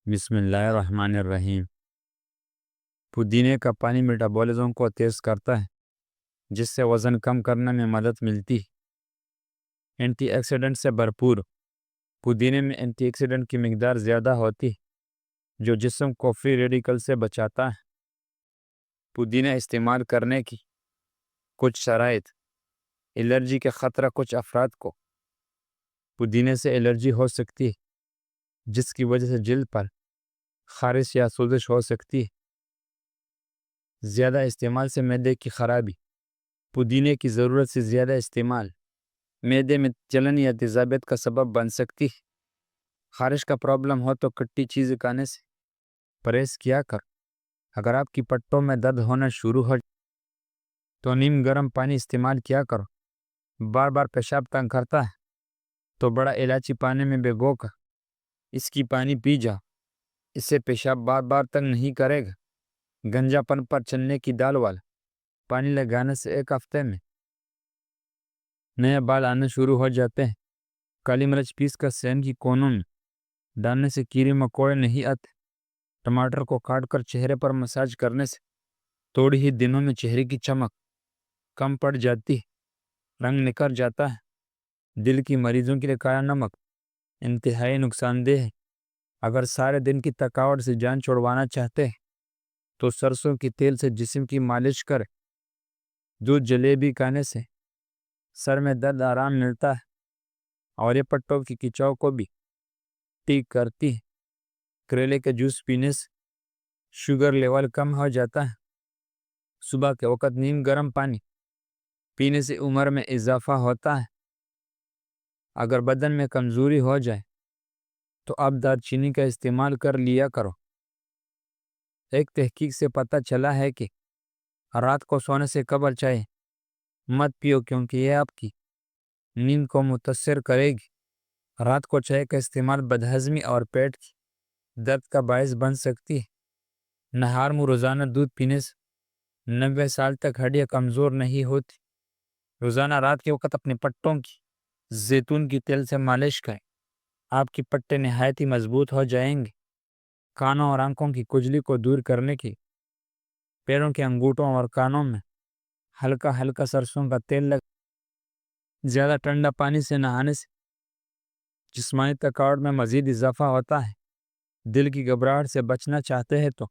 بسم اللہ الرحمن الرحیم۔ پودینے کا پانی میٹابولزم کو تیز کرتا ہے، جس سے وزن کم کرنے میں مدد ملتی ہے۔ اینٹی آکسیڈنٹ سے بھرپور پودینے میں اینٹی آکسیڈنٹ کی مقدار زیادہ ہوتی ہے، جو جسم کو فری ریڈیکل سے بچاتا ہے۔ پودینہ استعمال کرنے کی کچھ شرائط۔ الرجی کے خطرہ۔ کچھ افراد کو پودینے سے الرجی ہو سکتی ہے، جس کی وجہ سے جلد پر خارش یا سوزش ہو سکتی ہے۔ زیادہ استعمال سے معدے کی خرابی۔ پودینے کی ضرورت سے زیادہ استعمال معدے میں جلن یا تیزابیت کا سبب بن سکتی ہے۔ خارش کا پرابلم ہو تو کھٹی چیزیں کھانے سے پرہیز کیا کر۔ اگر آپ کی پٹوں میں درد ہونا شروع ہو تو نیم گرم پانی استعمال کیا کرو۔ بار بار پیشاب تنگ کرتا ہے تو بڑا الائچی پانی میں بھگو کر اس کی پانی پی جاؤ۔ اس سے پیشاب بار بار تنگ نہیں کرے گا۔ گنجا پن پر چنے کی دال والا پانی لگانے سے ایک ہفتے میں نئے بال آنے شروع ہو جاتے ہیں۔ کالی مرچ پیس کر سین کی کونوں میں ڈالنے سے کیڑے مکوڑے نہیں آتے۔ ٹماٹر کو کاٹ کر چہرے پر مساج کرنے سے تھوڑی ہی دنوں میں چہرے کی چمک کم پڑ جاتی ہے، رنگ نکھر جاتا ہے۔ دل کی مریضوں کے لیے کالا نمک انتہائی نقصان دہ ہے۔ اگر سارے دن کی تھکاوٹ سے جان چھڑوانا چاہتے ہیں تو سرسوں کی تیل سے جسم کی مالش کریں۔ دودھ جلیبی کھانے سے سر میں درد آرام ملتا ہے اور یہ پٹوں کی کھچاؤ کو بھی ٹھیک کرتی ہے۔ کریلے کے جوس پینے سے شوگر لیول کم ہو جاتا ہے۔ صبح کے وقت نیم گرم پانی پینے سے عمر میں اضافہ ہوتا ہے۔ اگر بدن میں کمزوری ہو جائے تو اب دار چینی کا استعمال کر لیا کرو۔ ایک تحقیق سے پتہ چلا ہے کہ رات کو سونے سے قبل چائے مت پیو، کیونکہ یہ آپ کی نیند کو متاثر کرے گی۔ رات کو چائے کا استعمال بدہضمی اور پیٹ کی درد کا باعث بن سکتی ہے۔ نہار منہ روزانہ دودھ پینے سے 90 سال تک ہڈیاں کمزور نہیں ہوتی۔ روزانہ رات کے وقت اپنے پٹوں کی زیتون کی تیل سے مالش کریں، آپ کی پٹیں نہایت ہی مضبوط ہو جائیں گے۔ کانوں اور آنکھوں کی کھجلی کو دور کرنے کی پیروں کے انگوٹھوں اور کانوں میں ہلکا ہلکا سرسوں کا تیل لگ۔ زیادہ ٹھنڈا پانی سے نہانے سے جسمانی تھکاوٹ میں مزید اضافہ ہوتا ہے۔ دل کی گھبراہٹ سے بچنا چاہتے ہیں تو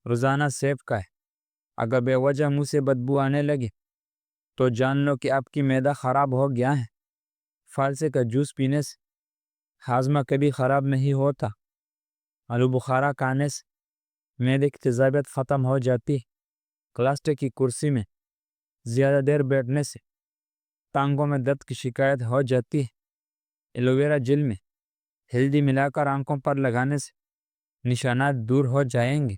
روزانہ سیب کھائیں۔ اگر بے وجہ منہ سے بدبو آنے لگے تو جان لو کہ آپ کی معدہ خراب ہو گیا ہے۔ فالسے کا جوس پینے سے ہاضمہ کبھی خراب نہیں ہوتا۔ آلو بخارا کھانے سے معدے کی تیزابیت ختم ہو جاتی ہے۔ پلاسٹک کی کرسی میں زیادہ دیر بیٹھنے سے ٹانگوں میں درد کی شکایت ہو جاتی ہے۔ ایلوویرا جیل میں ہلدی ملا کر آنکھوں پر لگانے سے نشانات دور ہو جائیں گے۔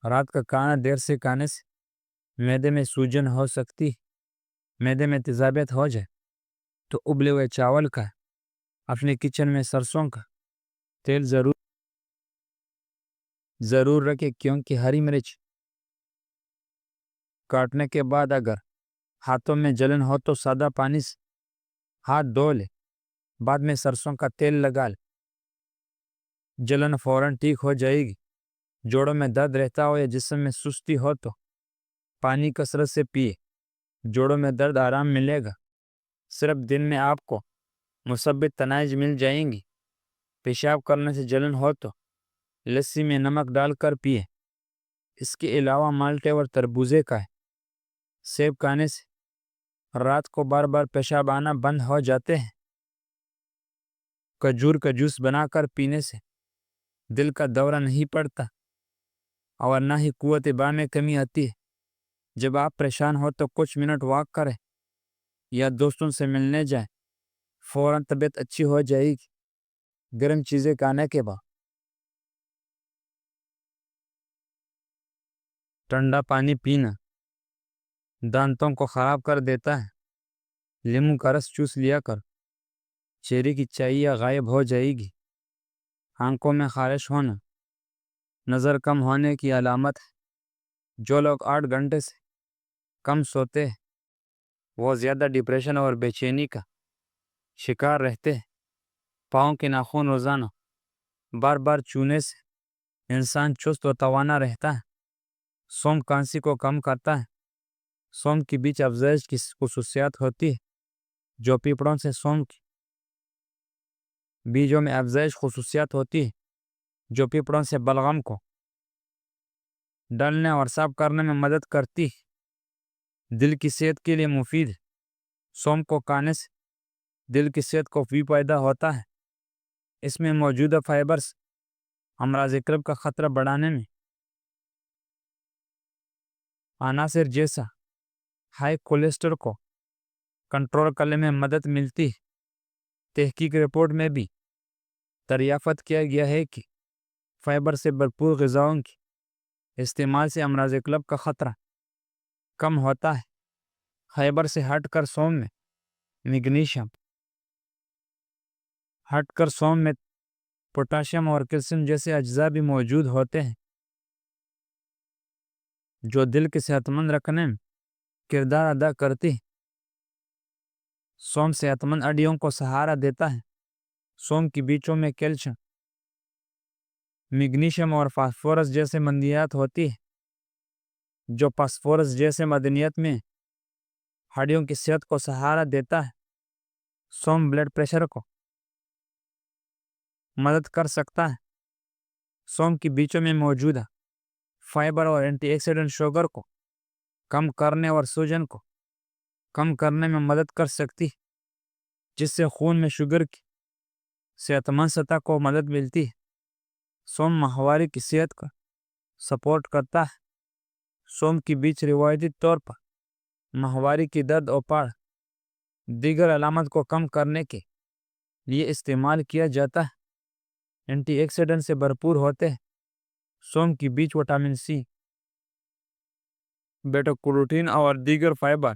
رات کا کھانا دیر سے کھانے سے معدے میں سوجن ہو سکتی ہے۔ معدے میں تیزابیت ہو جائے تو ابلے ہوئے چاول کا اپنے کچن میں سرسوں کا تیل ضرور رکھے، کیونکہ ہری مرچ کاٹنے کے بعد اگر ہاتھوں میں جلن ہو تو سادہ پانی سے ہاتھ دھو لے، بعد میں سرسوں کا تیل لگا لے، جلن فوراً ٹھیک ہو جائے گی۔ جوڑوں میں درد رہتا ہو یا جسم میں سستی ہو تو پانی کثرت سے پیے، جوڑوں میں درد آرام ملے گا۔ صرف دن میں آپ کو مثبت تنائج مل جائیں گی۔ پیشاب کرنے سے جلن ہو تو لسی میں نمک ڈال کر پیے۔ اس کے علاوہ مالٹے اور تربوزے کا سیب کھانے سے رات کو بار بار پیشاب آنا بند ہو جاتے ہیں۔ کھجور کا جوس بنا کر پینے سے دل کا دورہ نہیں پڑتا اور نہ ہی قوت باہ میں کمی آتی ہے۔ جب آپ پریشان ہو تو کچھ منٹ واک کریں یا دوستوں سے ملنے جائیں، فوراً طبیعت اچھی ہو جائے گی۔ گرم چیزیں کھانے کے بعد ٹھنڈا پانی پینا دانتوں کو خراب کر دیتا ہے۔ لیموں کا رس چوس لیا کر چہرے کی چاہیے غائب ہو جائے گی۔ آنکھوں میں خارش ہونا نظر کم ہونے کی علامت ہے۔ جو لوگ 8 گھنٹے سے کم سوتے ہیں وہ زیادہ ڈپریشن اور بے چینی کا شکار رہتے ہیں۔ پاؤں کے ناخن روزانہ بار بار چونے سے انسان چست و توانا رہتا ہے۔ سونف کھانسی کو کم کرتا ہے۔ سونف کے بیچ افزائش کی خصوصیات ہوتی ہے جو پیپڑوں سے سونف کی بیجوں میں افزائش خصوصیات ہوتی ہے جو پیپڑوں سے بلغم کو ڈالنے اور صاف کرنے میں مدد کرتی ہے۔ دل کی صحت کے لیے مفید ہے۔ سونف کو کھانے سے دل کی صحت کو بھی پیدا ہوتا ہے۔ اس میں موجودہ فائبرز امراض قلب کا خطرہ بڑھانے میں عناصر جیسا ہائی کولیسٹرول کو کنٹرول کرنے میں مدد ملتی ہے۔ تحقیق رپورٹ میں بھی دریافت کیا گیا ہے کہ فائبر سے بھرپور غذاؤں کے استعمال سے امراض قلب کا خطرہ کم ہوتا ہے۔ فائبر سے ہٹ کر سونف میں میگنیشیم پوٹاشیم اور کیلشیم جیسے اجزاء بھی موجود ہوتے ہیں جو دل کے صحت مند رکھنے میں کردار ادا کرتی ہیں۔ سونف صحت مند ہڈیوں کو سہارا دیتا ہے۔ سونف کی بیچوں میں کیلشیم، میگنیشیم اور فاسفورس جیسے معدنیات ہوتی ہے جو فاسفورس جیسے معدنیات میں ہڈیوں کی صحت کو سہارا دیتا ہے۔ سونف بلڈ پریشر کو مدد کر سکتا ہے۔ سونف کی بیچوں میں موجودہ فائبر اور اینٹی آکسیڈنٹ شوگر کو کم کرنے اور سوجن کو کم کرنے میں مدد کر سکتی ہے جس سے خون میں شوگر کی صحت مند سطح کو مدد ملتی ہے۔ سونف ماہواری کی صحت کا سپورٹ کرتا ہے۔ سونف کی بیچ روایتی طور پر ماہواری کی درد اور پاڑ دیگر علامات کو کم کرنے کے لیے استعمال کیا جاتا ہے۔ اینٹی آکسیڈنٹ سے بھرپور ہوتے ہیں۔ سونف کی بیچ وٹامن سی، بیٹا کیروٹین اور دیگر فائبر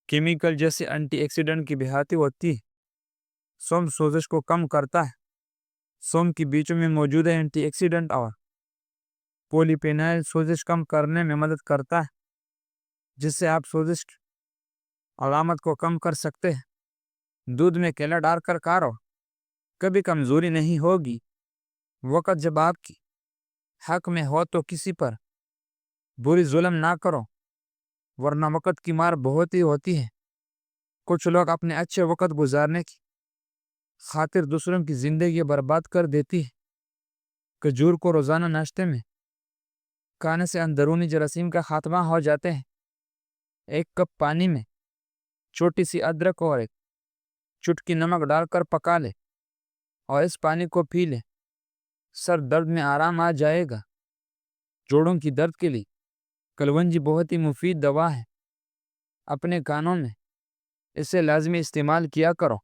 کیمیکل جیسے اینٹی آکسیڈنٹ کی بہاتی ہوتی ہے۔ سونف سوزش کو کم کرتا ہے۔ سونف کی بیچوں میں موجود اینٹی آکسیڈنٹ اور پولیپینائل سوزش کم کرنے میں مدد کرتا ہے جس سے آپ سوزش کی علامت کو کم کر سکتے ہیں۔ دودھ میں کیلا ڈال کر کھاؤ، کبھی کمزوری نہیں ہوگی۔ وقت جب آپ کی حق میں ہو تو کسی پر بری ظلم نہ کرو ورنہ وقت کی مار بہت ہی ہوتی ہے۔ کچھ لوگ اپنے اچھے وقت گزارنے کی خاطر دوسروں کی زندگی برباد کر دیتی ہے۔ کھجور کو روزانہ ناشتے میں کھانے سے اندرونی جراثیم کا خاتمہ ہو جاتے ہیں۔ ایک کپ پانی میں چھوٹی سی ادرک اور ایک چٹکی نمک ڈال کر پکا لے اور اس پانی کو پی لے، سر درد میں آرام آ جائے گا۔ جوڑوں کی درد کے لیے کلونجی بہت ہی مفید دوا ہے۔ اپنے کانوں میں اسے لازمی استعمال کیا کرو۔